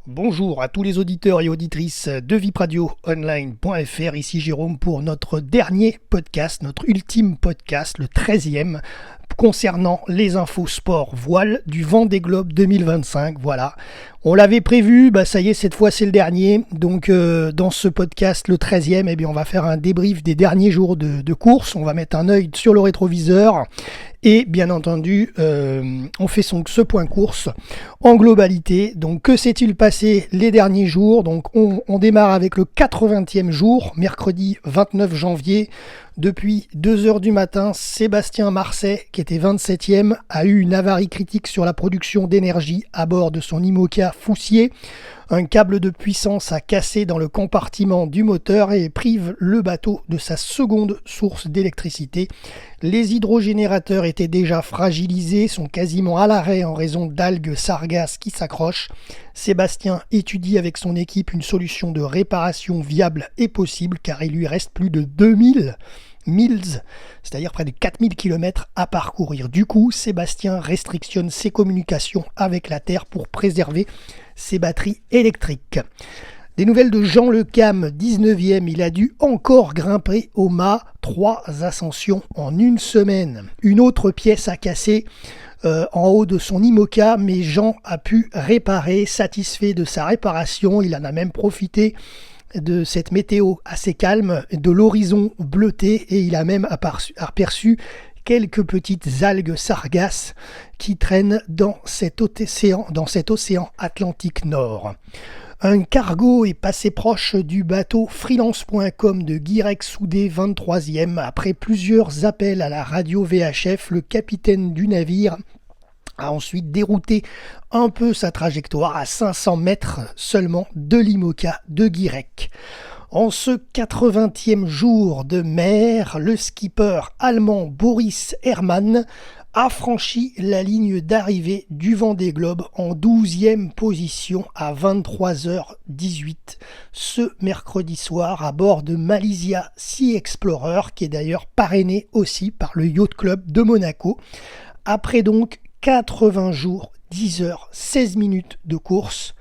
Bonjour à tous les auditeurs et auditrices de vipradioonline.fr, ici Jérôme pour notre dernier podcast, notre ultime podcast, le 13e, concernant les infos sport voile du Vendée Globe 2025. Voilà, on l'avait prévu, ça y est, cette fois c'est le dernier. Donc dans ce podcast, le 13e, on va faire un débrief des derniers jours de course. On va mettre un œil sur le rétroviseur. Et bien entendu, on fait ce point course en globalité. Donc que s'est-il passé les derniers jours? Donc on démarre avec le 80e jour, mercredi 29 janvier. Depuis 2h du matin, Sébastien Marset, qui était 27e, a eu une avarie critique sur la production d'énergie à bord de son IMOCA Foussier. Un câble de puissance a cassé dans le compartiment du moteur et prive le bateau de sa seconde source d'électricité. Les hydrogénérateurs étaient déjà fragilisés, sont quasiment à l'arrêt en raison d'algues sargasses qui s'accrochent. Sébastien étudie avec son équipe une solution de réparation viable et possible car il lui reste plus de 2000 milles, c'est-à-dire près de 4000 km à parcourir. Du coup, Sébastien restrictionne ses communications avec la Terre pour préserver ses batteries électriques. Des nouvelles de Jean Le Cam, 19e, il a dû encore grimper au mât, 3 ascensions en une semaine. Une autre pièce a cassé en haut de son IMOCA, mais Jean a pu réparer, satisfait de sa réparation. Il en a même profité de cette météo assez calme, de l'horizon bleuté, et il a même aperçu quelques petites algues sargasses qui traînent dans cet océan Atlantique Nord. Un cargo est passé proche du bateau freelance.com de Guirec Soudé, 23e. Après plusieurs appels à la radio VHF, le capitaine du navire a ensuite dérouté un peu sa trajectoire à 500 mètres seulement de l'IMOCA de Guirec. En ce 80e jour de mer, le skipper allemand Boris Herrmann a franchi la ligne d'arrivée du Vendée Globe en 12e position à 23h18 ce mercredi soir à bord de Malaysia Sea Explorer, qui est d'ailleurs parrainé aussi par le Yacht Club de Monaco. Après donc 80 jours, 10 heures, 16 minutes de course,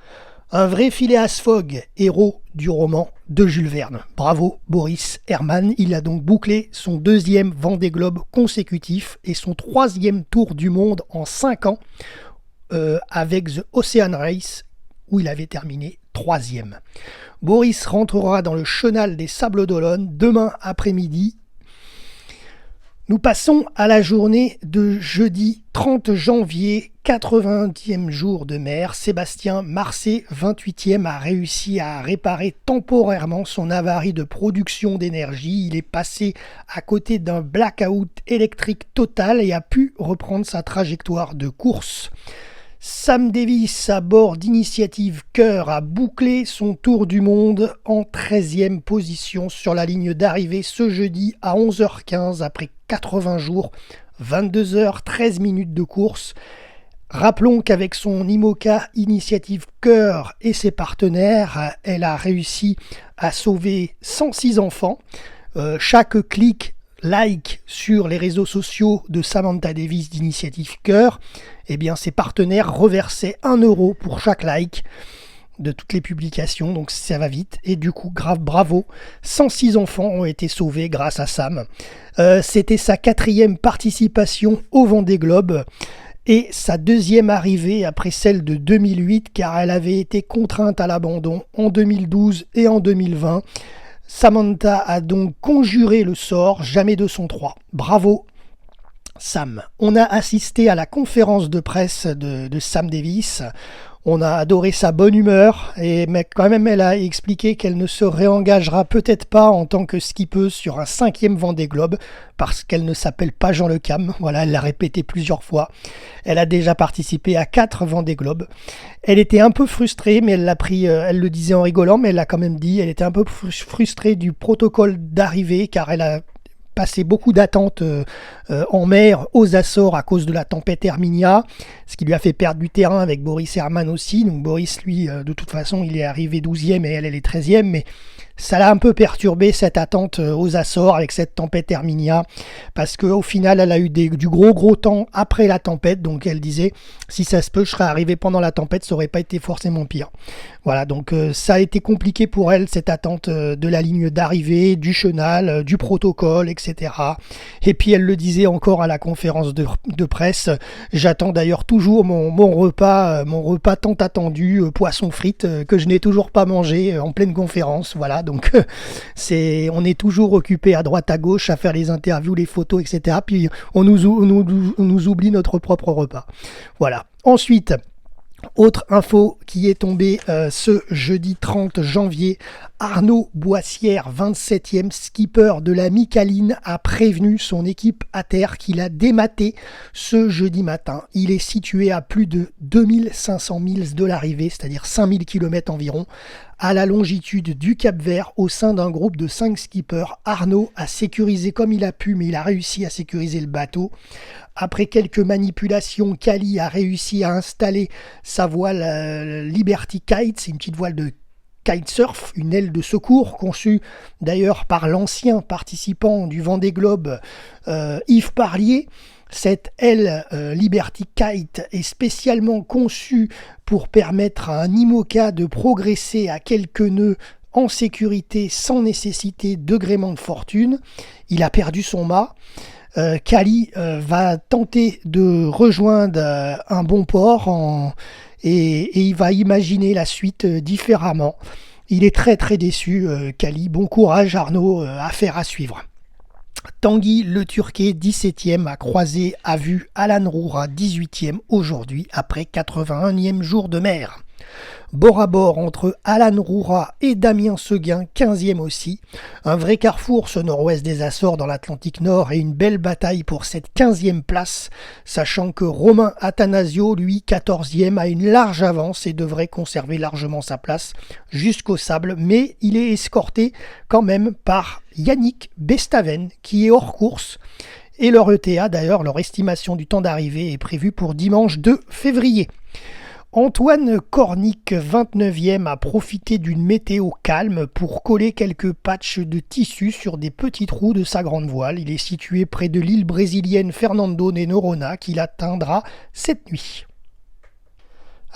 un vrai Phileas Fogg, héros du roman de Jules Verne. Bravo Boris Herrmann, il a donc bouclé son 2e Vendée Globe consécutif et son 3e tour du monde en 5 ans avec The Ocean Race où il avait terminé 3e. Boris rentrera dans le chenal des Sables d'Olonne demain après-midi. Nous passons à la journée de jeudi 30 janvier, 80e jour de mer. Sébastien Marset, 28e, a réussi à réparer temporairement son avarie de production d'énergie. Il est passé à côté d'un blackout électrique total et a pu reprendre sa trajectoire de course. Sam Davis, à bord d'Initiative Cœur, a bouclé son tour du monde en 13e position sur la ligne d'arrivée ce jeudi à 11h15 après 80 jours, 22h, 13 minutes de course. Rappelons qu'avec son IMOCA Initiative Cœur et ses partenaires, elle a réussi à sauver 106 enfants. Chaque clic, like sur les réseaux sociaux de Samantha Davis d'Initiative Cœur, ses partenaires reversaient 1 euro pour chaque like de toutes les publications, donc ça va vite, et du coup, bravo, 106 enfants ont été sauvés grâce à Sam. C'était sa 4e participation au Vendée Globe, et sa 2e arrivée après celle de 2008, car elle avait été contrainte à l'abandon en 2012 et en 2020. Samantha a donc conjuré le sort, jamais 203. Bravo Sam. On a assisté à la conférence de presse de Sam Davis. On a adoré sa bonne humeur, mais quand même elle a expliqué qu'elle ne se réengagera peut-être pas en tant que skippeuse sur un 5e Vendée Globe parce qu'elle ne s'appelle pas Jean Le Cam. Voilà, elle l'a répété plusieurs fois. Elle a déjà participé à 4 Vendée Globe. Elle était un peu frustrée, mais elle le disait en rigolant, mais elle l'a quand même dit. Elle était un peu frustrée du protocole d'arrivée car elle a passé beaucoup d'attentes en mer aux Açores à cause de la tempête Herminia, ce qui lui a fait perdre du terrain avec Boris Herrmann aussi. Donc Boris, lui, de toute façon, il est arrivé 12e et elle est 13e, mais ça l'a un peu perturbé cette attente aux Açores avec cette tempête Herminia, parce qu'au final elle a eu du gros temps après la tempête, donc elle disait si ça se peut je serais arrivé pendant la tempête, ça aurait pas été forcément pire. Voilà, donc ça a été compliqué pour elle, cette attente de la ligne d'arrivée, du chenal, du protocole, etc. Et puis elle le disait encore à la conférence de presse, j'attends d'ailleurs toujours mon repas tant attendu, poisson frites, que je n'ai toujours pas mangé en pleine conférence. Voilà, donc on est toujours occupé à droite à gauche à faire les interviews, les photos, etc. Puis on nous oublie notre propre repas. Voilà. Ensuite, autre info qui est tombée ce jeudi 30 janvier, Arnaud Boissière, 27e skipper de la Micaline, a prévenu son équipe à terre qu'il a dématé ce jeudi matin. Il est situé à plus de 2500 milles de l'arrivée, c'est-à-dire 5000 km environ, à la longitude du Cap-Vert au sein d'un groupe de 5 skippers. Arnaud a sécurisé comme il a pu, mais il a réussi à sécuriser le bateau. Après quelques manipulations, Cali a réussi à installer sa voile Liberty Kite, c'est une petite voile de kitesurf, une aile de secours conçue d'ailleurs par l'ancien participant du Vendée Globe, Yves Parlier. Cette aile Liberty Kite est spécialement conçue pour permettre à un IMOCA de progresser à quelques nœuds en sécurité sans nécessiter de gréement de fortune. Il a perdu son mât. Cali va tenter de rejoindre un bon port et il va imaginer la suite différemment. Il est très déçu, Cali. Bon courage Arnaud, affaire à suivre. Tanguy Le Turquet, 17e, a croisé à vue Alan Roura, 18e aujourd'hui, après 81e jour de mer. Bord à bord entre Alan Roura et Damien Seguin, 15e aussi. Un vrai carrefour ce nord-ouest des Açores dans l'Atlantique Nord et une belle bataille pour cette 15e place, sachant que Romain Attanasio, lui, 14e, a une large avance et devrait conserver largement sa place jusqu'au sable, mais il est escorté quand même par Yannick Bestaven qui est hors course. Et leur ETA, d'ailleurs, leur estimation du temps d'arrivée est prévue pour dimanche 2 février. Antoine Cornic, 29e, a profité d'une météo calme pour coller quelques patchs de tissu sur des petits trous de sa grande voile. Il est situé près de l'île brésilienne Fernando de Noronha qu'il atteindra cette nuit.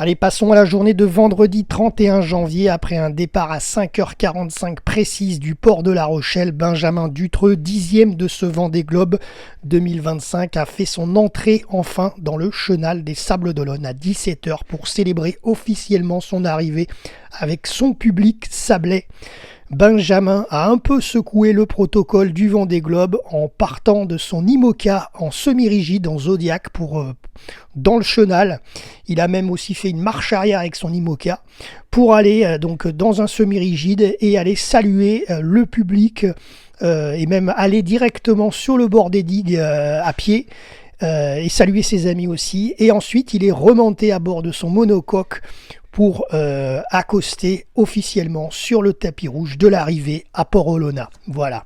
Allez, passons à la journée de vendredi 31 janvier. Après un départ à 5h45 précise du port de La Rochelle, Benjamin Dutreux, 10e de ce Vendée Globe 2025, a fait son entrée enfin dans le chenal des Sables d'Olonne à 17h pour célébrer officiellement son arrivée avec son public sablais. Benjamin a un peu secoué le protocole du Vendée Globe en partant de son IMOCA en semi-rigide en Zodiac dans le chenal. Il a même aussi fait une marche arrière avec son IMOCA pour aller donc dans un semi-rigide et aller saluer le public et même aller directement sur le bord des digues à pied. Et saluer ses amis aussi. Et ensuite, il est remonté à bord de son monocoque pour accoster officiellement sur le tapis rouge de l'arrivée à Port-Olona. Voilà.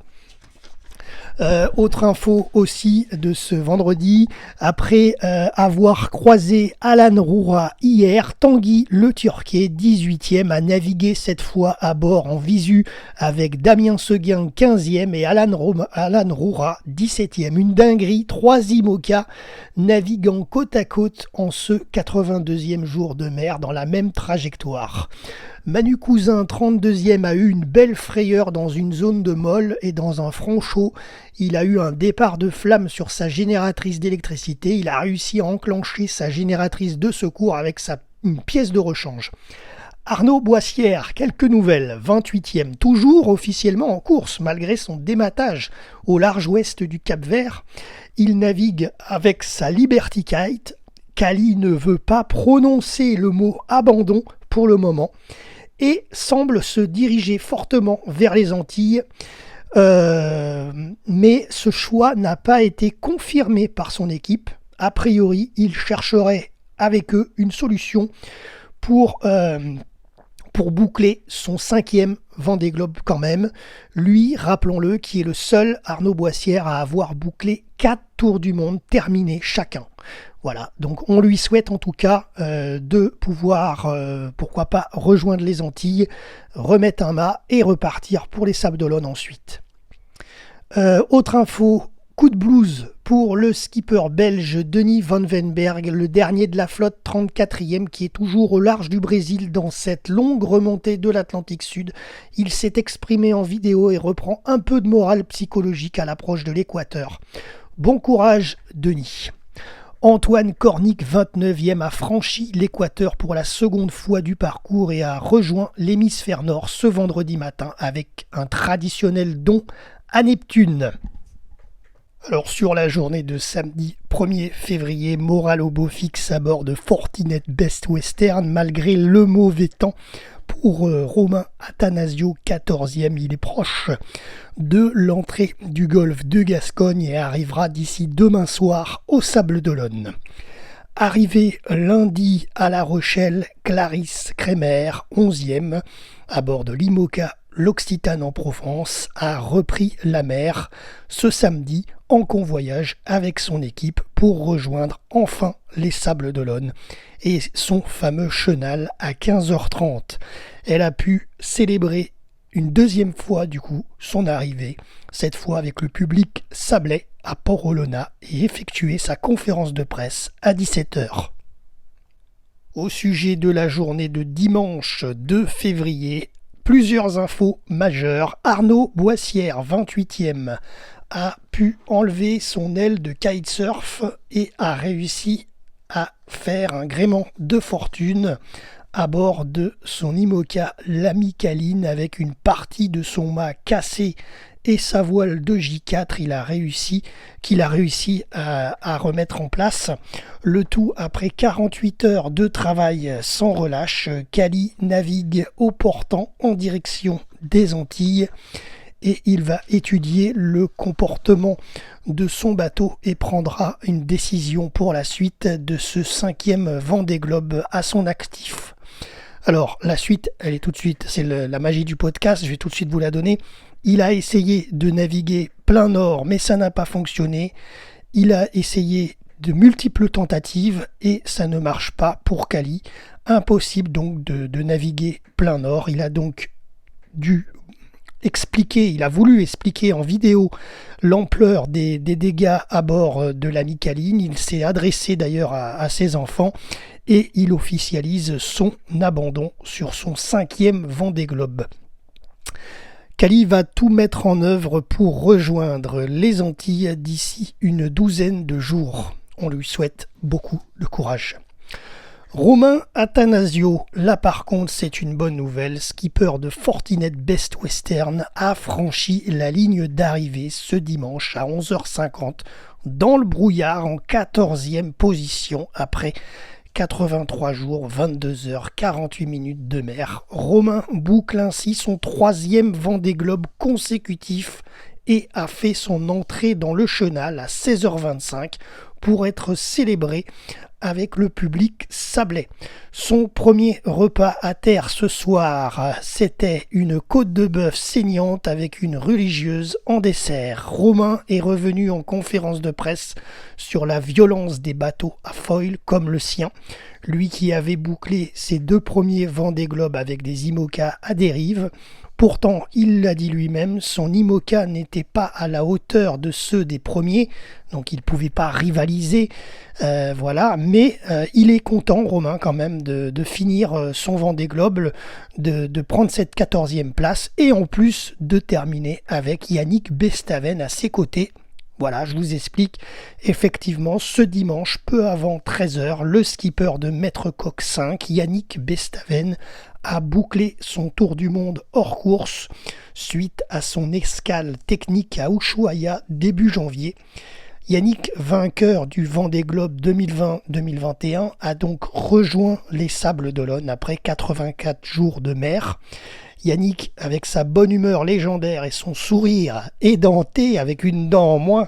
Autre info aussi de ce vendredi, après avoir croisé Alan Roura hier, Tanguy Le Turquet, 18e, a navigué cette fois à bord en visu avec Damien Seguin, 15e, et Alan Roura, 17e. Une dinguerie, 3 IMOCA naviguant côte à côte en ce 82e jour de mer dans la même trajectoire. Manu Cousin, 32e, a eu une belle frayeur dans une zone de molle et dans un front chaud. Il a eu un départ de flamme sur sa génératrice d'électricité. Il a réussi à enclencher sa génératrice de secours avec une pièce de rechange. Arnaud Boissière, quelques nouvelles, 28e, toujours officiellement en course malgré son dématage au large ouest du Cap-Vert. Il navigue avec sa Liberty Kite. Cali ne veut pas prononcer le mot abandon pour le moment et semble se diriger fortement vers les Antilles. Mais ce choix n'a pas été confirmé par son équipe. A priori, il chercherait avec eux une solution pour boucler son 5e Vendée Globe quand même. Lui, rappelons-le, qui est le seul Arnaud Boissière à avoir bouclé 4 tours du monde terminés chacun. Voilà, donc on lui souhaite en tout cas de pouvoir, pourquoi pas, rejoindre les Antilles, remettre un mât et repartir pour les Sables d'Olonne ensuite. Autre info, coup de blues pour le skipper belge Denis Van Wijnberg, le dernier de la flotte 34e qui est toujours au large du Brésil dans cette longue remontée de l'Atlantique Sud. Il s'est exprimé en vidéo et reprend un peu de morale psychologique à l'approche de l'équateur. Bon courage Denis. Antoine Cornic, 29e, a franchi l'équateur pour la seconde fois du parcours et a rejoint l'hémisphère nord ce vendredi matin avec un traditionnel don à Neptune. Alors sur la journée de samedi 1er février, morale au beau fixe à bord de Fortinet Best Western malgré le mauvais temps pour Romain Attanasio, 14e. Il est proche de l'entrée du golfe de Gascogne et arrivera d'ici demain soir au Sables d'Olonne. Arrivé lundi à La Rochelle, Clarisse Kremer, 11e, à bord de l'Imoca, l'Occitane en Provence, a repris la mer ce samedi en convoyage avec son équipe pour rejoindre enfin les Sables d'Olonne et son fameux chenal à 15h30. Elle a pu célébrer une deuxième fois du coup son arrivée, cette fois avec le public sablais à Port-Olona et effectuer sa conférence de presse à 17h. Au sujet de la journée de dimanche 2 février, plusieurs infos majeures. Arnaud Boissière, 28e, a pu enlever son aile de kitesurf et a réussi à faire un gréement de fortune à bord de son Imoca l'Amicaline avec une partie de son mât cassé et sa voile de J4 qu'il a réussi à remettre en place. Le tout après 48 heures de travail sans relâche. Cali navigue au portant en direction des Antilles et il va étudier le comportement de son bateau et prendra une décision pour la suite de ce 5e Vendée Globe à son actif. Alors la suite, elle est tout de suite, c'est la magie du podcast, je vais tout de suite vous la donner. Il a essayé de naviguer plein nord, mais ça n'a pas fonctionné. Il a essayé de multiples tentatives et ça ne marche pas pour Cali. Impossible donc de naviguer plein nord. Il a donc il a voulu expliquer en vidéo l'ampleur des dégâts à bord de l'Amicaline. Il s'est adressé d'ailleurs à ses enfants et il officialise son abandon sur son 5e Vendée Globe. Cali va tout mettre en œuvre pour rejoindre les Antilles d'ici une douzaine de jours. On lui souhaite beaucoup de courage. Romain Attanasio, là par contre c'est une bonne nouvelle, skipper de Fortinet Best Western a franchi la ligne d'arrivée ce dimanche à 11h50 dans le brouillard en 14e position après 83 jours, 22 heures, 48 minutes de mer. Romain boucle ainsi son 3e Vendée Globe consécutif et a fait son entrée dans le chenal à 16h25 pour être célébré avec le public sablais. Son premier repas à terre ce soir, c'était une côte de bœuf saignante avec une religieuse en dessert. Romain est revenu en conférence de presse sur la violence des bateaux à foil comme le sien. Lui qui avait bouclé ses 2 premiers Vendée Globe avec des Imoca à dérive. Pourtant, il l'a dit lui-même, son Imoca n'était pas à la hauteur de ceux des premiers, donc il ne pouvait pas rivaliser, mais il est content, Romain, quand même, de finir son Vendée Globe, de prendre cette 14e place, et en plus de terminer avec Yannick Bestaven à ses côtés. Voilà, je vous explique. Effectivement, ce dimanche, peu avant 13h, le skipper de Maître Coq 5, Yannick Bestaven, a bouclé son tour du monde hors course suite à son escale technique à Ushuaia début janvier. Yannick, vainqueur du Vendée Globe 2020-2021, a donc rejoint les Sables d'Olonne après 84 jours de mer. Yannick, avec sa bonne humeur légendaire et son sourire édenté avec une dent en moins,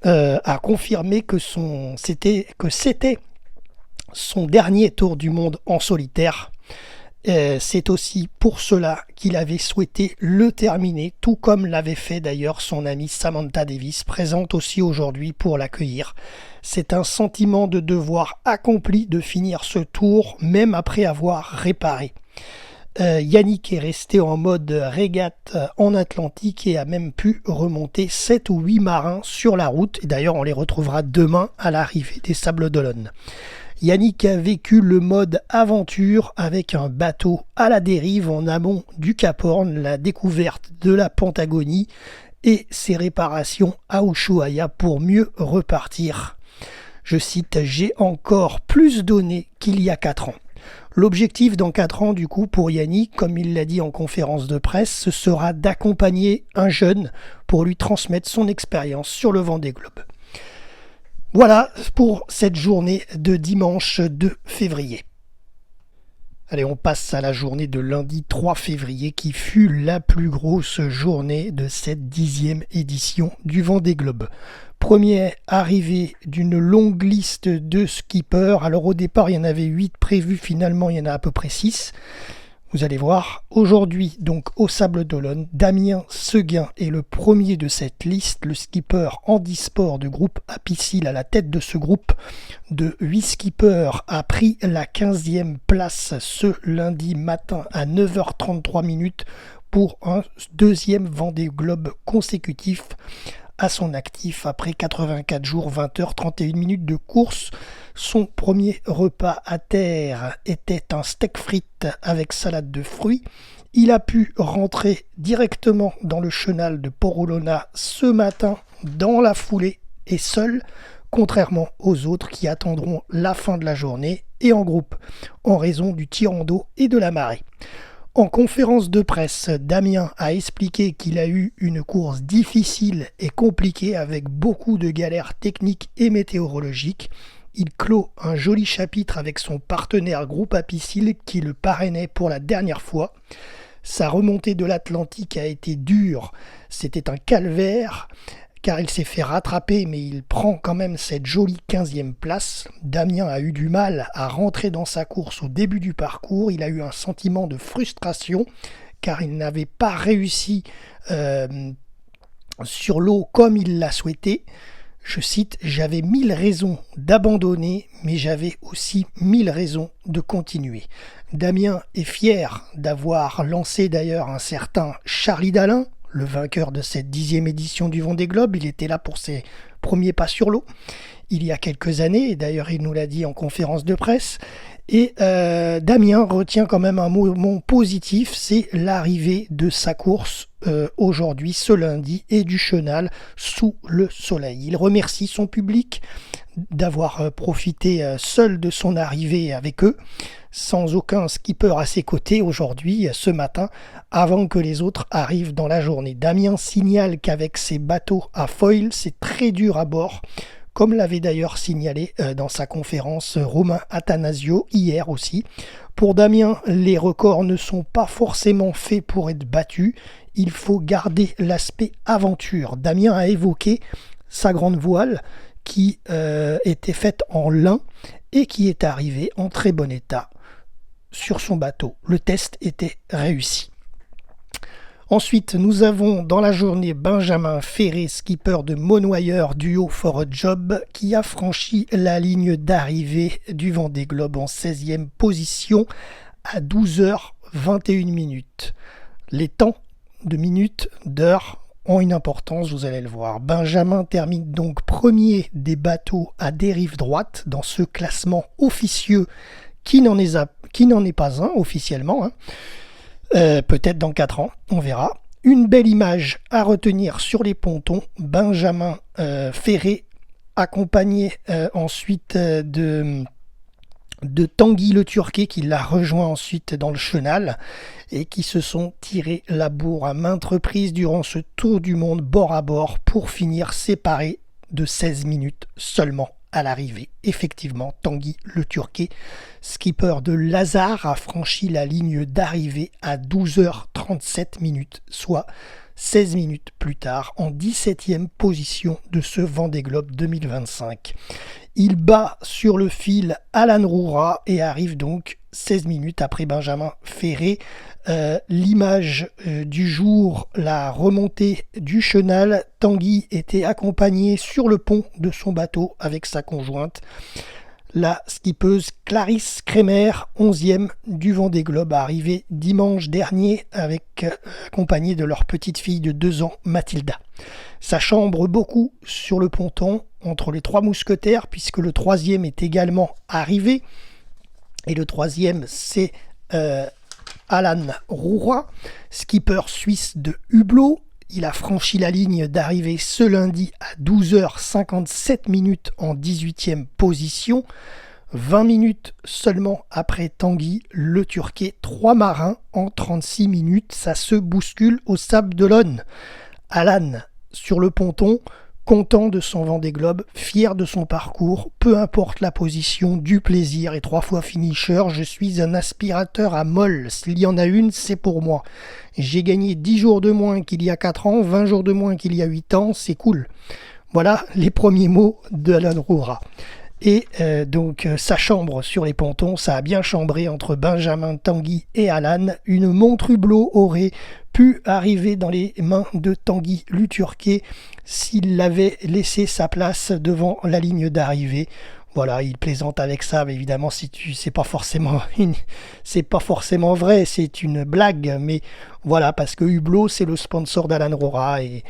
a confirmé que c'était son dernier tour du monde en solitaire. C'est aussi pour cela qu'il avait souhaité le terminer, tout comme l'avait fait d'ailleurs son amie Samantha Davis, présente aussi aujourd'hui pour l'accueillir. C'est un sentiment de devoir accompli de finir ce tour, même après avoir réparé. Yannick est resté en mode régate en Atlantique et a même pu remonter 7 ou 8 marins sur la route. Et d'ailleurs, on les retrouvera demain à l'arrivée des Sables d'Olonne. Yannick a vécu le mode aventure avec un bateau à la dérive en amont du Cap Horn, la découverte de la Pentagonie et ses réparations à Ushuaia pour mieux repartir. Je cite, « J'ai encore plus donné qu'il y a 4 ans ». L'objectif dans 4 ans, du coup, pour Yannick, comme il l'a dit en conférence de presse, ce sera d'accompagner un jeune pour lui transmettre son expérience sur le Vendée Globe. Voilà pour cette journée de dimanche 2 février. Allez, on passe à la journée de lundi 3 février qui fut la plus grosse journée de cette 10e édition du Vendée Globe. Premier arrivé d'une longue liste de skippers. Alors au départ, il y en avait 8 prévus, finalement il y en a à peu près 6. Vous allez voir, aujourd'hui, donc au Sables d'Olonne, Damien Seguin est le premier de cette liste, le skipper handisport de groupe Apicil à la tête de ce groupe de 8 skippers a pris la 15e place ce lundi matin à 9h33 pour un deuxième Vendée Globe consécutif à son actif après 84 jours, 20h31 de course. Son premier repas à terre était un steak frites avec salade de fruits. Il a pu rentrer directement dans le chenal de Port-Olona ce matin dans la foulée et seul, contrairement aux autres qui attendront la fin de la journée et en groupe en raison du tirant d'eau et de la marée. En conférence de presse, Damien a expliqué qu'il a eu une course difficile et compliquée avec beaucoup de galères techniques et météorologiques. Il clôt un joli chapitre avec son partenaire Groupe Apicil qui le parrainait pour la dernière fois. Sa remontée de l'Atlantique a été dure, c'était un calvaire car il s'est fait rattraper mais il prend quand même cette jolie 15e place. Damien a eu du mal à rentrer dans sa course au début du parcours, il a eu un sentiment de frustration car il n'avait pas réussi sur l'eau comme il l'a souhaité. Je cite, « J'avais 1000 raisons d'abandonner, mais j'avais aussi 1000 raisons de continuer ». Damien est fier d'avoir lancé d'ailleurs un certain Charlie Dalin, le vainqueur de cette 10e édition du Vendée Globe. Il était là pour ses premiers pas sur l'eau il y a quelques années, et d'ailleurs il nous l'a dit en conférence de presse. Et Damien retient quand même un moment positif, c'est l'arrivée de sa course aujourd'hui, ce lundi, et du chenal sous le soleil. Il remercie son public d'avoir profité seul de son arrivée avec eux, sans aucun skipper à ses côtés aujourd'hui, ce matin, avant que les autres arrivent dans la journée. Damien signale qu'avec ses bateaux à foil, c'est très dur à bord, comme l'avait d'ailleurs signalé dans sa conférence Romain Attanasio hier aussi. Pour Damien, les records ne sont pas forcément faits pour être battus, il faut garder l'aspect aventure. Damien a évoqué sa grande voile qui était faite en lin et qui est arrivée en très bon état sur son bateau. Le test était réussi. Ensuite, nous avons dans la journée Benjamin Ferré, skipper de Monoyeur Duo for a Job, qui a franchi la ligne d'arrivée du Vendée Globe en 16e position à 12h21. Les temps de minutes, d'heures ont une importance, vous allez le voir. Benjamin termine donc premier des bateaux à dérive droite dans ce classement officieux qui n'en est pas un officiellement, peut-être dans 4 ans, on verra. Une belle image à retenir sur les pontons, Benjamin Ferré accompagné ensuite de Tanguy Le Turquet qui l'a rejoint ensuite dans le chenal et qui se sont tirés la bourre à maintes reprises durant ce tour du monde bord à bord pour finir séparés de 16 minutes seulement à l'arrivée. Effectivement, Tanguy Le Turquet, skipper de Lazare, a franchi la ligne d'arrivée à 12h37, soit 16 minutes plus tard, en 17e position de ce Vendée Globe 2025. Il bat sur le fil Alan Roura et arrive donc 16 minutes après Benjamin Ferré. L'image du jour, la remontée du chenal. Tanguy était accompagné sur le pont de son bateau avec sa conjointe, la skippeuse Clarisse Kremer, 11e du Vendée Globe, arrivée dimanche dernier accompagnée de leur petite fille de 2 ans, Mathilda. Ça chambre beaucoup sur le ponton entre les 3 mousquetaires puisque le 3e est également arrivé. Et le 3e, c'est Alan Roura, skipper suisse de Hublot. Il a franchi la ligne d'arrivée ce lundi à 12h57 en 18e position. 20 minutes seulement après Tanguy le Turquet. 3 marins en 36 minutes. Ça se bouscule au Sable d'Olonne. Alan sur le ponton, content de son Vendée Globe, fier de son parcours, peu importe la position, du plaisir et 3 fois finisher, je suis un aspirateur à molle, s'il y en a une, c'est pour moi. J'ai gagné 10 jours de moins qu'il y a 4 ans, 20 jours de moins qu'il y a 8 ans, c'est cool. Voilà les premiers mots d'Alan Roura. Et donc sa chambre sur les pontons, ça a bien chambré entre Benjamin, Tanguy et Alan. Une montre Hublot aurait pu arriver dans les mains de Tanguy le Turquet s'il avait laissé sa place devant la ligne d'arrivée. Voilà, il plaisante avec ça, mais évidemment, c'est pas forcément vrai, c'est une blague, mais voilà, parce que Hublot, c'est le sponsor d'Alan Roura et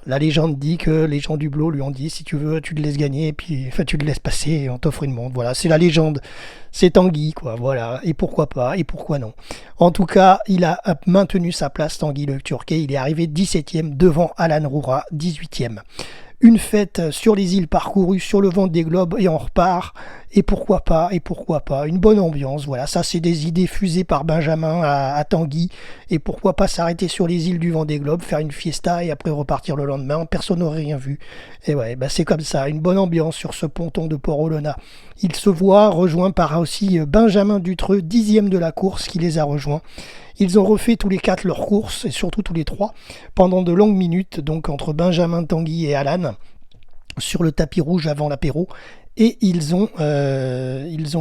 la légende dit que les gens d'Hublot lui ont dit si tu veux, tu te laisses gagner, et puis enfin, tu te laisses passer et on t'offre une montre. Voilà, c'est la légende. C'est Tanguy, quoi. Voilà. Et pourquoi pas, et pourquoi non. En tout cas, il a maintenu sa place, Tanguy le Turquet. Il est arrivé 17e devant Alan Roura, 18e. Une fête sur les îles parcourues, sur le Vendée Globe, et on repart. Et pourquoi pas, une bonne ambiance. Voilà, ça c'est des idées fusées par Benjamin à Tanguy. Et pourquoi pas s'arrêter sur les îles du Vendée Globe, faire une fiesta et après repartir le lendemain. Personne n'aurait rien vu. Et ouais, c'est comme ça, une bonne ambiance sur ce ponton de Port-Olona. Il se voit rejoint par aussi Benjamin Dutreux, 10e de la course, qui les a rejoints. Ils ont refait tous les 4 leur course, et surtout tous les 3, pendant de longues minutes, donc entre Benjamin, Tanguy et Alan, sur le tapis rouge avant l'apéro. Et ils ont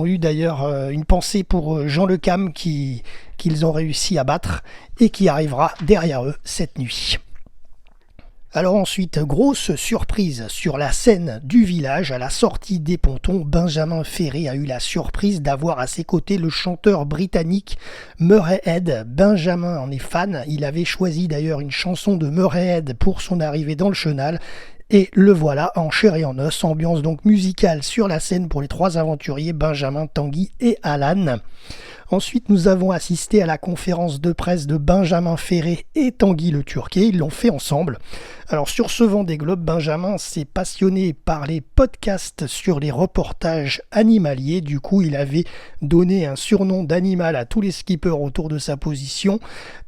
eu d'ailleurs une pensée pour Jean Le Cam qu'ils ont réussi à battre et qui arrivera derrière eux cette nuit. Alors ensuite, grosse surprise sur la scène du village, à la sortie des pontons, Benjamin Ferré a eu la surprise d'avoir à ses côtés le chanteur britannique Murray Head. Benjamin en est fan, il avait choisi d'ailleurs une chanson de Murray Head pour son arrivée dans le chenal. Et le voilà en chair et en os, ambiance donc musicale sur la scène pour les 3 aventuriers, Benjamin, Tanguy et Alan. Ensuite, nous avons assisté à la conférence de presse de Benjamin Ferré et Tanguy le Turquet, ils l'ont fait ensemble. Alors sur ce Vendée Globe, Benjamin s'est passionné par les podcasts sur les reportages animaliers, du coup il avait donné un surnom d'animal à tous les skippers autour de sa position.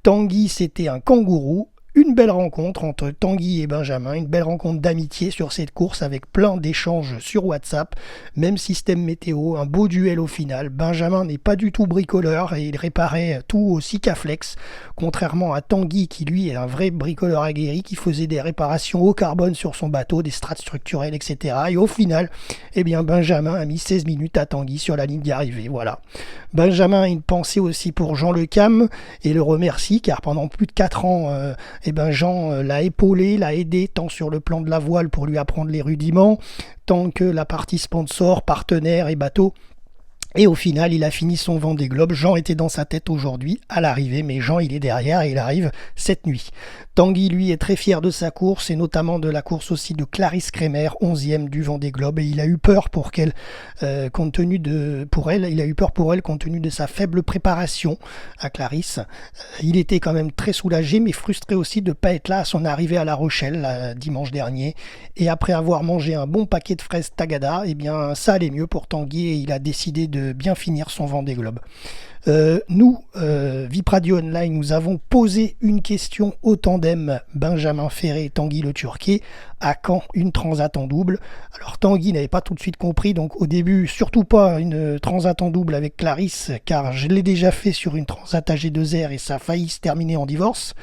Tanguy c'était un kangourou. Une belle rencontre entre Tanguy et Benjamin, une belle rencontre d'amitié sur cette course avec plein d'échanges sur WhatsApp, même système météo, un beau duel au final. Benjamin n'est pas du tout bricoleur et il réparait tout au Sikaflex, contrairement à Tanguy qui lui est un vrai bricoleur aguerri qui faisait des réparations au carbone sur son bateau, des strates structurelles, etc. Et au final, Benjamin a mis 16 minutes à Tanguy sur la ligne d'arrivée. Voilà. Benjamin a une pensée aussi pour Jean Le Cam et le remercie car pendant plus de 4 ans, Jean l'a épaulé, l'a aidé tant sur le plan de la voile pour lui apprendre les rudiments, tant que la partie sponsor, partenaire et bateau. Et au final, il a fini son Vendée Globe. Jean était dans sa tête aujourd'hui à l'arrivée, mais Jean, il est derrière et il arrive cette nuit. Tanguy, lui, est très fier de sa course et notamment de la course aussi de Clarisse Kremer, 11e du Vendée Globe. Et il a eu peur pour elle, compte tenu de sa faible préparation à Clarisse. Il était quand même très soulagé, mais frustré aussi de ne pas être là à son arrivée à La Rochelle, dimanche dernier. Et après avoir mangé un bon paquet de fraises Tagada, ça allait mieux pour Tanguy et il a décidé de bien finir son Vendée Globe. Nous, VIP Radio Online, nous avons posé une question au tandem Benjamin Ferré et Tanguy le Turquet. À quand une transat en double? Alors Tanguy n'avait pas tout de suite compris, donc au début, surtout pas une transat en double avec Clarisse, car je l'ai déjà fait sur une transat AG2R et ça a failli se terminer en divorce.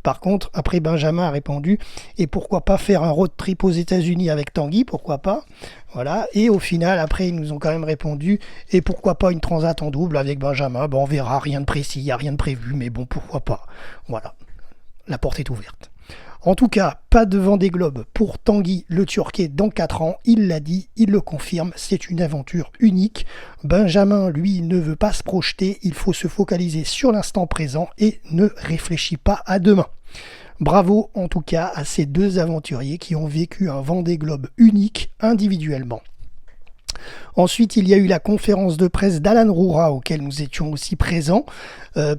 Par contre, après Benjamin a répondu, et pourquoi pas faire un road trip aux États-Unis avec Tanguy, pourquoi pas. Voilà, et au final, après, ils nous ont quand même répondu, et pourquoi pas une transat en double avec Benjamin. Bon, on verra, rien de précis, il n'y a rien de prévu, mais bon, pourquoi pas. Voilà, la porte est ouverte. En tout cas, pas de Vendée Globe pour Tanguy le Turquet dans 4 ans. Il l'a dit, il le confirme, c'est une aventure unique. Benjamin, lui, ne veut pas se projeter, il faut se focaliser sur l'instant présent et ne réfléchit pas à demain. Bravo en tout cas à ces deux aventuriers qui ont vécu un Vendée Globe unique individuellement. Ensuite, il y a eu la conférence de presse d'Alan Roura, auquel nous étions aussi présents.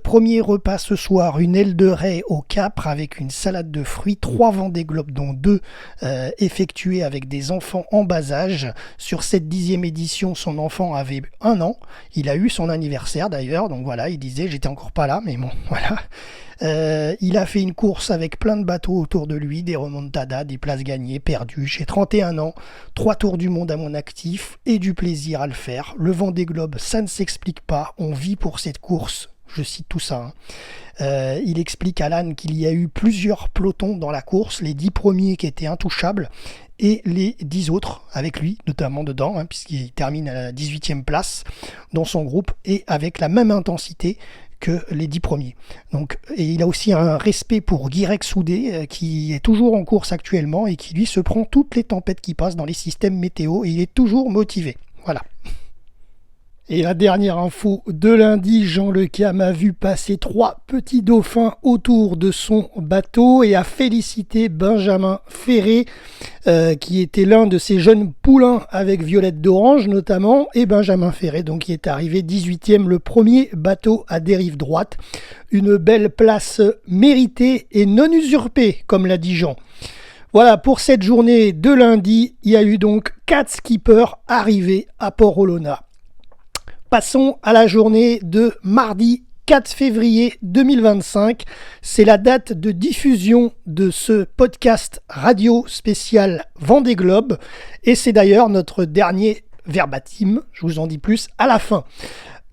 Premier repas ce soir, une aile de raie au Capre avec une salade de fruits, 3 Vendée Globe, dont 2 effectués avec des enfants en bas âge. Sur cette 10e édition, son enfant avait 1 an. Il a eu son anniversaire d'ailleurs, donc voilà, il disait, j'étais encore pas là, mais bon, voilà. Il a fait une course avec plein de bateaux autour de lui, des remontadas, des places gagnées, perdues. J'ai 31 ans, 3 tours du monde à mon actif et du plaisir à le faire. Le Vendée Globe, ça ne s'explique pas, on vit pour cette course. Je cite tout ça. Il explique Alan qu'il y a eu plusieurs pelotons dans la course, les 10 premiers qui étaient intouchables et les 10 autres avec lui, notamment dedans, puisqu'il termine à la 18e place dans son groupe et avec la même intensité que les 10 premiers. Donc, et il a aussi un respect pour Guirec Soudé qui est toujours en course actuellement et qui lui se prend toutes les tempêtes qui passent dans les systèmes météo et il est toujours motivé. Voilà. Et la dernière info de lundi, Jean Le Cam a vu passer 3 petits dauphins autour de son bateau et a félicité Benjamin Ferré, qui était l'un de ses jeunes poulains avec Violette d'Orange notamment, et Benjamin Ferré, donc qui est arrivé 18e, le premier bateau à dérive droite. Une belle place méritée et non usurpée, comme l'a dit Jean. Voilà, pour cette journée de lundi, il y a eu donc 4 skippers arrivés à Port-Olona. Passons à la journée de mardi 4 février 2025. C'est la date de diffusion de ce podcast radio spécial Vendée Globe. Et c'est d'ailleurs notre dernier verbatim. Je vous en dis plus à la fin.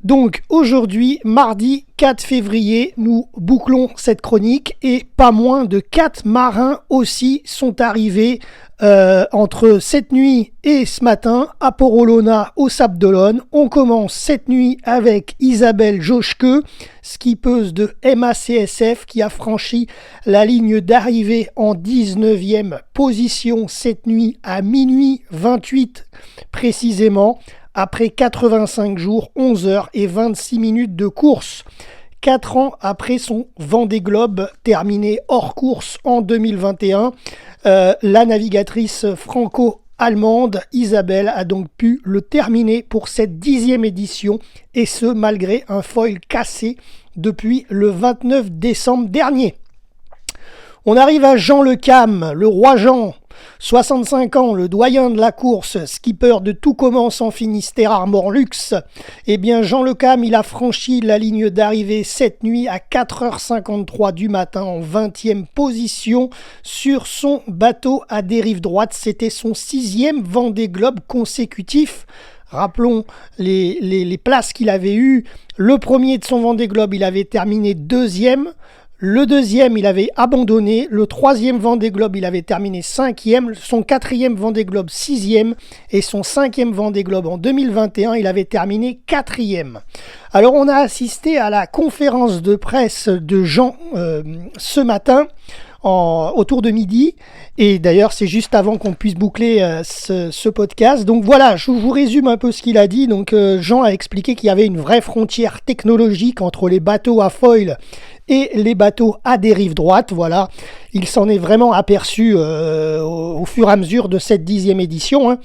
Donc aujourd'hui, mardi 4 février, nous bouclons cette chronique et pas moins de 4 marins aussi sont arrivés entre cette nuit et ce matin à Port-Olona au Sable d'Olonne. On commence cette nuit avec Isabelle Joschke, skippeuse de MACSF qui a franchi la ligne d'arrivée en 19e position cette nuit à minuit 28 précisément. Après 85 jours, 11 heures et 26 minutes de course. 4 ans après son Vendée Globe terminé hors course en 2021, la navigatrice franco-allemande Isabelle a donc pu le terminer pour cette 10e édition et ce malgré un foil cassé depuis le 29 décembre dernier. On arrive à Jean Le Cam, le roi Jean, 65 ans, le doyen de la course, skipper de Tout commence en Finistère Armor Luxe. Eh bien, Jean Le Cam, il a franchi la ligne d'arrivée cette nuit à 4h53 du matin en 20e position sur son bateau à dérive droite. C'était son 6e Vendée Globe consécutif. Rappelons les places qu'il avait eues. Le premier de son Vendée Globe, il avait terminé 2e. Le 2e, il avait abandonné. Le 3e Vendée Globe, il avait terminé 5e. Son 4e Vendée Globe, 6e. Et son 5e Vendée Globe en 2021, il avait terminé 4e. Alors, on a assisté à la conférence de presse de Jean ce matin, autour de midi. Et d'ailleurs, c'est juste avant qu'on puisse boucler ce podcast. Donc voilà, je vous résume un peu ce qu'il a dit. Donc Jean a expliqué qu'il y avait une vraie frontière technologique entre les bateaux à foil et les bateaux à dérive droite. Voilà, il s'en est vraiment aperçu au fur et à mesure de cette 10e édition.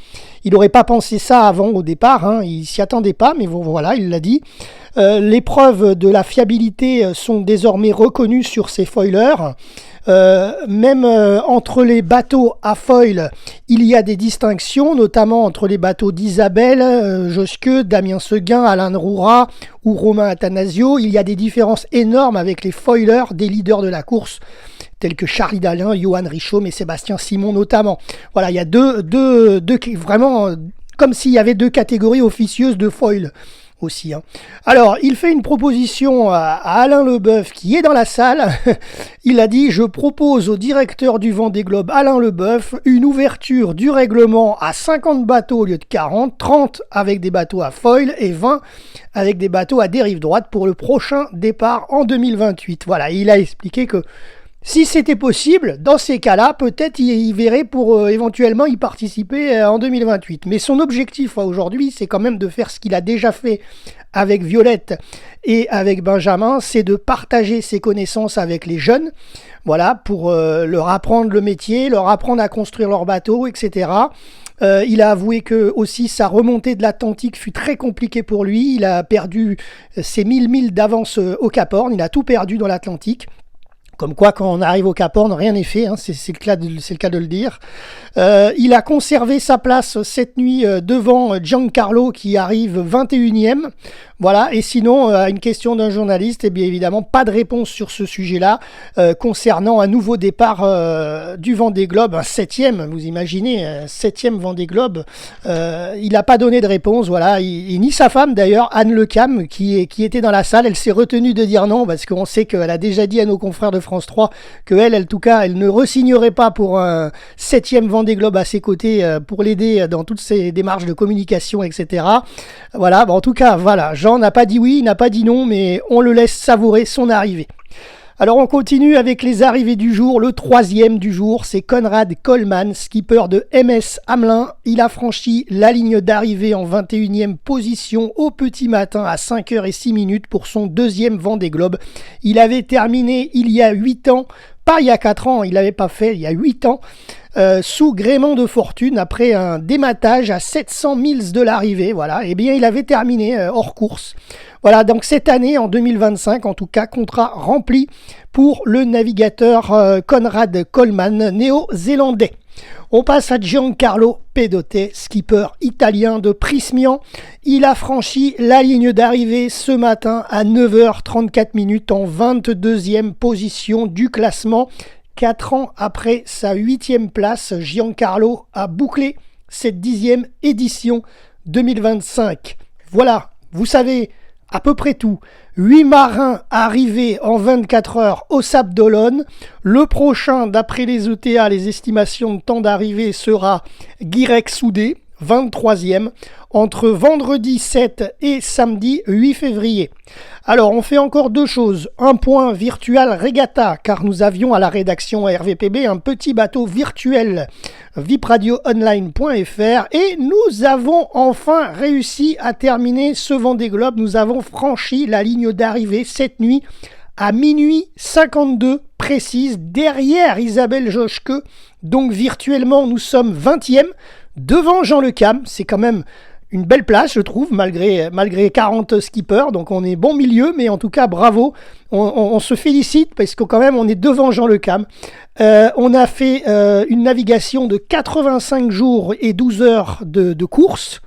Il n'aurait pas pensé ça avant au départ, il s'y attendait pas, mais bon, voilà, il l'a dit. Les preuves de la fiabilité sont désormais reconnues sur ces foilers. Même entre les bateaux à foil, il y a des distinctions, notamment entre les bateaux d'Isabelle Joschke, Damien Seguin, Alain Roura ou Romain Attanasio. Il y a des différences énormes avec les foilers des leaders de la course, tels que Charlie Dalin, Johan Richaud et Sébastien Simon notamment. Voilà, il y a deux vraiment comme s'il y avait 2 catégories officieuses de foil. aussi. Hein. Alors, il fait une proposition à Alain Leboeuf qui est dans la salle. Il a dit « Je propose au directeur du Vendée Globe, Alain Leboeuf, une ouverture du règlement à 50 bateaux au lieu de 40, 30 avec des bateaux à foil et 20 avec des bateaux à dérive droite pour le prochain départ en 2028. » Voilà, il a expliqué que si c'était possible, dans ces cas-là, peut-être il verrait pour éventuellement y participer en 2028. Mais son objectif aujourd'hui, c'est quand même de faire ce qu'il a déjà fait avec Violette et avec Benjamin, c'est de partager ses connaissances avec les jeunes, voilà, pour leur apprendre le métier, leur apprendre à construire leur bateau, etc. Il a avoué que aussi sa remontée de l'Atlantique fut très compliquée pour lui. Il a perdu ses 1000 milles d'avance au Cap Horn, il a tout perdu dans l'Atlantique. Comme quoi, quand on arrive au Cap Horn, rien n'est fait, hein, c'est le cas de le dire. Il a conservé sa place cette nuit devant Giancarlo qui arrive 21e. Voilà, et sinon, à une question d'un journaliste, eh bien évidemment, pas de réponse sur ce sujet-là concernant un nouveau départ du Vendée Globe, un 7e, vous imaginez, 7e Vendée Globe. Il n'a pas donné de réponse, voilà, ni sa femme d'ailleurs, Anne Lecam, qui était dans la salle, elle s'est retenue de dire non, parce qu'on sait qu'elle a déjà dit à nos confrères de France 3 qu'elle, en tout cas, elle ne re-signerait pas pour un 7e Vendée Globe à ses côtés pour l'aider dans toutes ses démarches de communication, etc. Voilà, en tout cas, voilà, Jean n'a pas dit oui, il n'a pas dit non, mais on le laisse savourer son arrivée. Alors on continue avec les arrivées du jour. Le 3e du jour, c'est Conrad Coleman, skipper de MS Hamelin. Il a franchi la ligne d'arrivée en 21e position au petit matin à 5h06 pour son 2e Vendée Globe. Il avait terminé il y a 8 ans, pas il y a 4 ans, il l'avait pas fait il y a 8 ans, sous gréement de fortune après un dématage à 700 milles de l'arrivée. Voilà, et bien il avait terminé hors course. Voilà, donc cette année, en 2025, en tout cas, contrat rempli pour le navigateur Conrad Coleman, néo-zélandais. On passe à Giancarlo Pedote, skipper italien de Prismian. Il a franchi la ligne d'arrivée ce matin à 9h34 en 22e position du classement. 4 ans après sa 8e place, Giancarlo a bouclé cette 10e édition 2025. Voilà, vous savez à peu près tout. 8 marins arrivés en 24 heures au Sable d'Olonne. Le prochain, d'après les ETA, les estimations de temps d'arrivée, sera Guirec Soudé, 23e, entre vendredi 7 et samedi 8 février. Alors, on fait encore 2 choses. Un point virtual regatta, car nous avions à la rédaction RVPB un petit bateau virtuel, vipradioonline.fr, et nous avons enfin réussi à terminer ce Vendée Globe. Nous avons franchi la ligne d'arrivée cette nuit à minuit 52 précise, derrière Isabelle Joschke. Donc virtuellement, nous sommes 20e, devant Jean Le Cam. C'est quand même une belle place, je trouve, malgré 40 skippers. Donc on est bon milieu, mais en tout cas, bravo. On se félicite parce que quand même, on est devant Jean Le Cam. On a fait une navigation de 85 jours et 12 heures de course.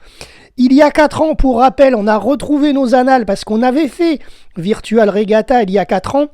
Il y a 4 ans, pour rappel, on a retrouvé nos annales parce qu'on avait fait Virtual Regatta il y a 4 ans.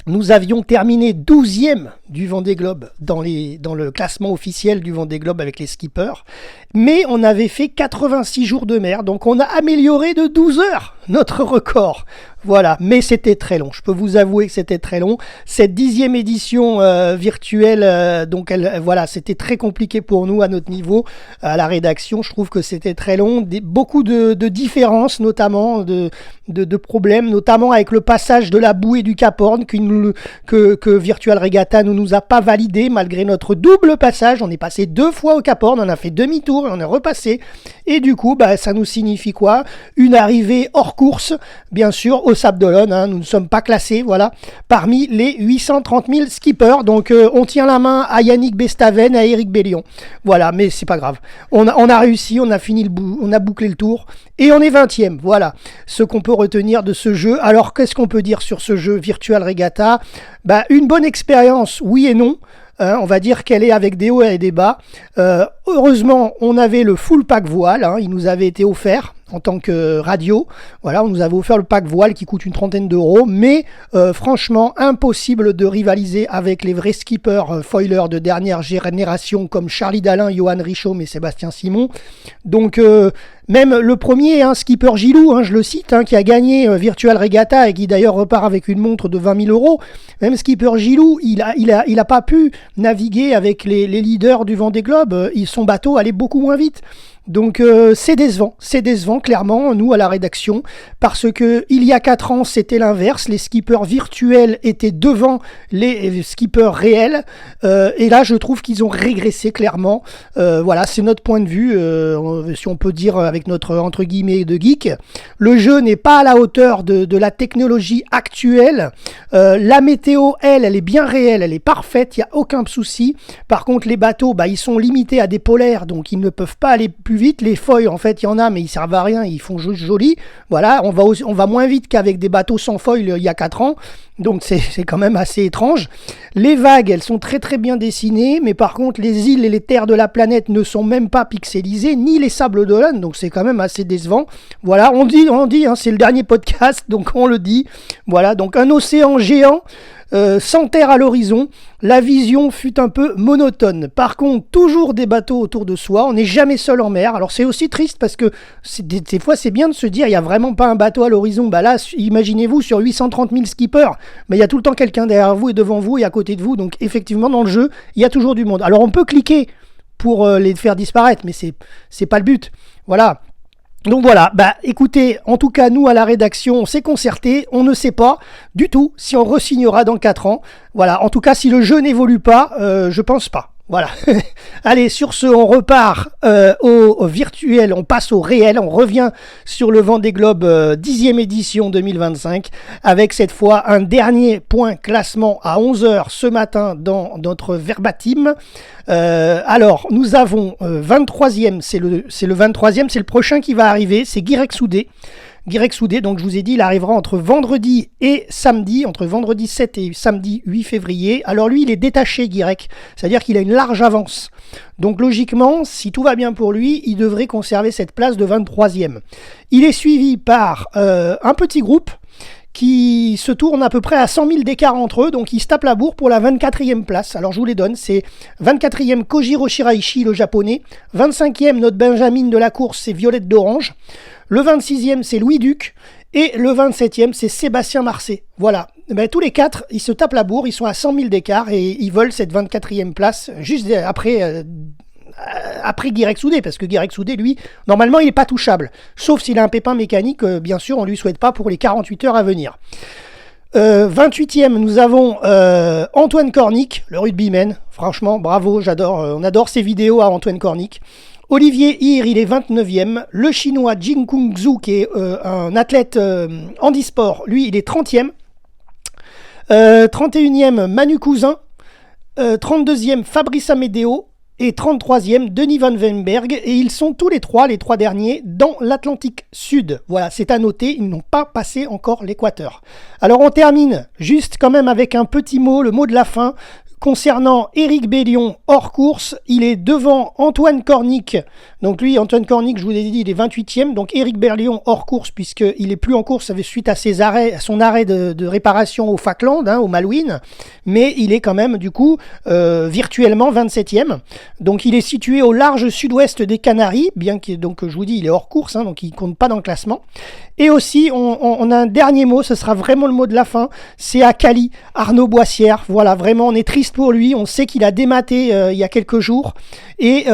Nous avions terminé 12e du Vendée Globe dans le classement officiel du Vendée Globe avec les skippers. Mais on avait fait 86 jours de mer, donc on a amélioré de 12 heures notre record. Voilà, mais c'était très long. Je peux vous avouer que c'était très long. Cette 10e édition virtuelle, donc voilà, c'était très compliqué pour nous à notre niveau, à la rédaction. Je trouve que c'était très long. Beaucoup de différences, notamment de problèmes, notamment avec le passage de la bouée du Cap Horn que Virtual Regatta ne nous a pas validé malgré notre double passage. On est passé 2 fois au Cap Horn, on a fait demi-tour et on est repassé. Et du coup, ça nous signifie quoi? Une arrivée hors course, bien sûr, au Sable d'Olonne. Hein, nous ne sommes pas classés, voilà, parmi les 830 000 skippers. Donc, on tient la main à Yannick Bestaven, à Eric Bellion. Voilà, mais c'est pas grave. On a réussi, on a fini on a bouclé le tour et on est 20e. Voilà ce qu'on peut retenir de ce jeu. Alors, qu'est-ce qu'on peut dire sur ce jeu Virtual Regatta? Une bonne expérience, oui et non. On va dire qu'elle est avec des hauts et des bas. Heureusement, on avait le full pack voile, il nous avait été offert en tant que radio. Voilà, on nous avait offert le pack voile qui coûte une trentaine d'euros, mais franchement, impossible de rivaliser avec les vrais skippers foilers de dernière génération comme Charlie Dalin, Johan Richomme et Sébastien Simon. Donc, même le premier, skipper Gilou, je le cite, qui a gagné Virtual Regatta et qui d'ailleurs repart avec une montre de 20 000 euros. Même skipper Gilou, il a pas pu naviguer avec les leaders du Vendée Globe. Son bateau allait beaucoup moins vite. Donc c'est décevant clairement, nous à la rédaction, parce que il y a 4 ans c'était l'inverse, les skippers virtuels étaient devant les skippers réels, et là je trouve qu'ils ont régressé clairement. Voilà, c'est notre point de vue, si on peut dire avec notre entre guillemets de geek. Le jeu n'est pas à la hauteur de la technologie actuelle. La météo, elle est bien réelle, elle est parfaite, il n'y a aucun souci. Par contre les bateaux, ils sont limités à des polaires, donc ils ne peuvent pas aller plus vite. Les foils, en fait, il y en a, mais ils servent à rien, ils font juste joli. Voilà, on va moins vite qu'avec des bateaux sans foil il y a 4 ans. Donc c'est quand même assez étrange. Les vagues, elles sont très très bien dessinées, mais par contre les îles et les terres de la planète ne sont même pas pixelisées, ni les sables d'Olonne, donc c'est quand même assez décevant. Voilà, on dit, c'est le dernier podcast, donc on le dit. Voilà, donc un océan géant, sans terre à l'horizon, la vision fut un peu monotone. Par contre, toujours des bateaux autour de soi, on n'est jamais seul en mer. Alors c'est aussi triste parce que des fois c'est bien de se dire il n'y a vraiment pas un bateau à l'horizon. Là, imaginez-vous sur 830 000 skippers, mais il y a tout le temps quelqu'un derrière vous et devant vous et à côté de vous. Donc effectivement dans le jeu, il y a toujours du monde. Alors on peut cliquer pour les faire disparaître, mais c'est pas le but. Voilà. Donc voilà, écoutez, en tout cas nous à la rédaction on s'est concerté, on ne sait pas du tout si on re-signera dans 4 ans. Voilà, en tout cas si le jeu n'évolue pas, je pense pas. Voilà. Allez, sur ce, on repart au virtuel, on passe au réel, on revient sur le Vendée Globe 10e édition 2025, avec cette fois un dernier point classement à 11h ce matin dans notre verbatim. Alors, nous avons 23e, c'est le 23e, c'est le prochain qui va arriver, c'est Guirec Soudé. Guirec Soudé, donc je vous ai dit, il arrivera entre vendredi et samedi, entre vendredi 7 et samedi 8 février. Alors lui, il est détaché, Guirec, c'est-à-dire qu'il a une large avance. Donc logiquement, si tout va bien pour lui, il devrait conserver cette place de 23e. Il est suivi par un petit groupe qui se tourne à peu près à 100 000 d'écart entre eux, donc ils se tapent la bourre pour la 24e place. Alors je vous les donne, c'est 24e Kojiro Shiraishi, le japonais, 25e notre Benjamin de la course, c'est Violette d'Orange, le 26e c'est Louis Duc, et le 27e c'est Sébastien Marcet. Voilà, tous les 4, ils se tapent la bourre, ils sont à 100 000 d'écart, et ils veulent cette 24e place, juste après Guirec Soudé, parce que Guirec Soudé, lui, normalement, il n'est pas touchable. Sauf s'il a un pépin mécanique, bien sûr, on ne lui souhaite pas pour les 48 heures à venir. 28e, nous avons Antoine Cornic, le rugbyman. Franchement, bravo, j'adore. On adore ses vidéos à Antoine Cornic. Olivier Hir, il est 29e. Le chinois Jing Kung Zhu, qui est un athlète handisport, lui, il est 30e. 31e, Manu Cousin. 32e, Fabrice Amédéo. Et 33e, Denis Van Wemberg, et ils sont tous les trois derniers, dans l'Atlantique Sud. Voilà, c'est à noter, ils n'ont pas passé encore l'équateur. Alors on termine juste quand même avec un petit mot, le mot de la fin, concernant Éric Bellion hors course. Il est devant Antoine Cornic. Donc lui, Antoine Cornic, je vous l'ai dit, il est 28e. Donc Éric Bellion hors course, puisqu'il est plus en course suite à son arrêt de réparation au Falkland, au Malouine. Mais il est quand même, du coup, virtuellement 27e. Donc il est situé au large sud-ouest des Canaries, bien que, donc je vous dis, il est hors course, donc il compte pas dans le classement. Et aussi, on a un dernier mot, ce sera vraiment le mot de la fin, c'est à Cali, Arnaud Boissière. Voilà, vraiment, on est triste pour lui, on sait qu'il a dématé il y a quelques jours, et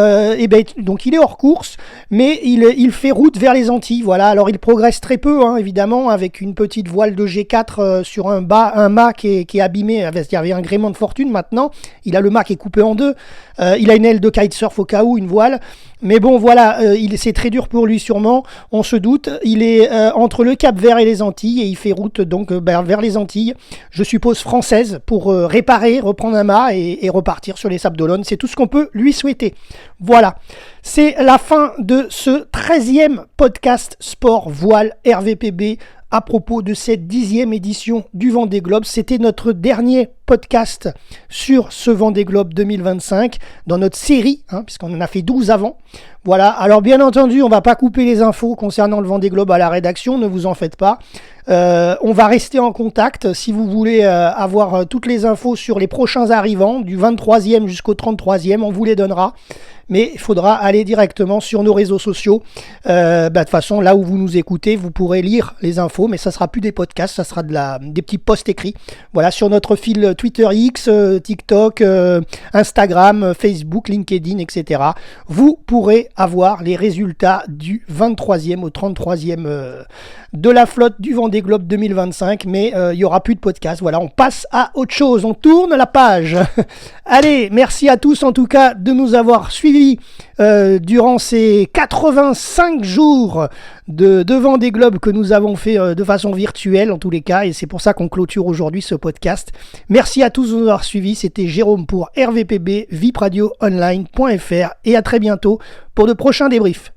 donc il est hors course, mais il fait route vers les Antilles. Voilà, alors il progresse très peu, évidemment, avec une petite voile de G4 sur un mât qui est abîmé, il y avait un gréement de fortune maintenant, il a le mât qui est coupé en deux, il a une aile de kitesurf au cas où, une voile. Mais bon, voilà, c'est très dur pour lui sûrement, on se doute. Il est entre le Cap-Vert et les Antilles, et il fait route donc vers les Antilles, je suppose françaises, pour réparer, reprendre un mât et repartir sur les Sables d'Olonne. C'est tout ce qu'on peut lui souhaiter. Voilà, c'est la fin de ce 13e podcast Sport Voile RVPB à propos de cette 10e édition du Vendée Globe. C'était notre dernier podcast sur ce Vendée Globe 2025 dans notre série, puisqu'on en a fait 12 avant. Voilà, alors bien entendu, on va pas couper les infos concernant le Vendée Globe à la rédaction, ne vous en faites pas. On va rester en contact si vous voulez avoir toutes les infos sur les prochains arrivants, du 23e jusqu'au 33e, on vous les donnera. Mais il faudra aller directement sur nos réseaux sociaux. De toute façon, là où vous nous écoutez, vous pourrez lire les infos, mais ça sera plus des podcasts, ça sera des petits posts écrits. Voilà, sur notre fil Twitter X, TikTok, Instagram, Facebook, LinkedIn, etc. Vous pourrez avoir les résultats du 23e au 33e de la flotte du Vendée Globe 2025, mais il n'y aura plus de podcast. Voilà, on passe à autre chose, on tourne la page. Allez, merci à tous en tout cas de nous avoir suivis durant ces 85 jours de Vendée Globe que nous avons fait de façon virtuelle en tous les cas, et c'est pour ça qu'on clôture aujourd'hui ce podcast. Merci à tous de nous avoir suivis, c'était Jérôme pour RVPB, vipradioonline.fr, et à très bientôt pour de prochains débriefs.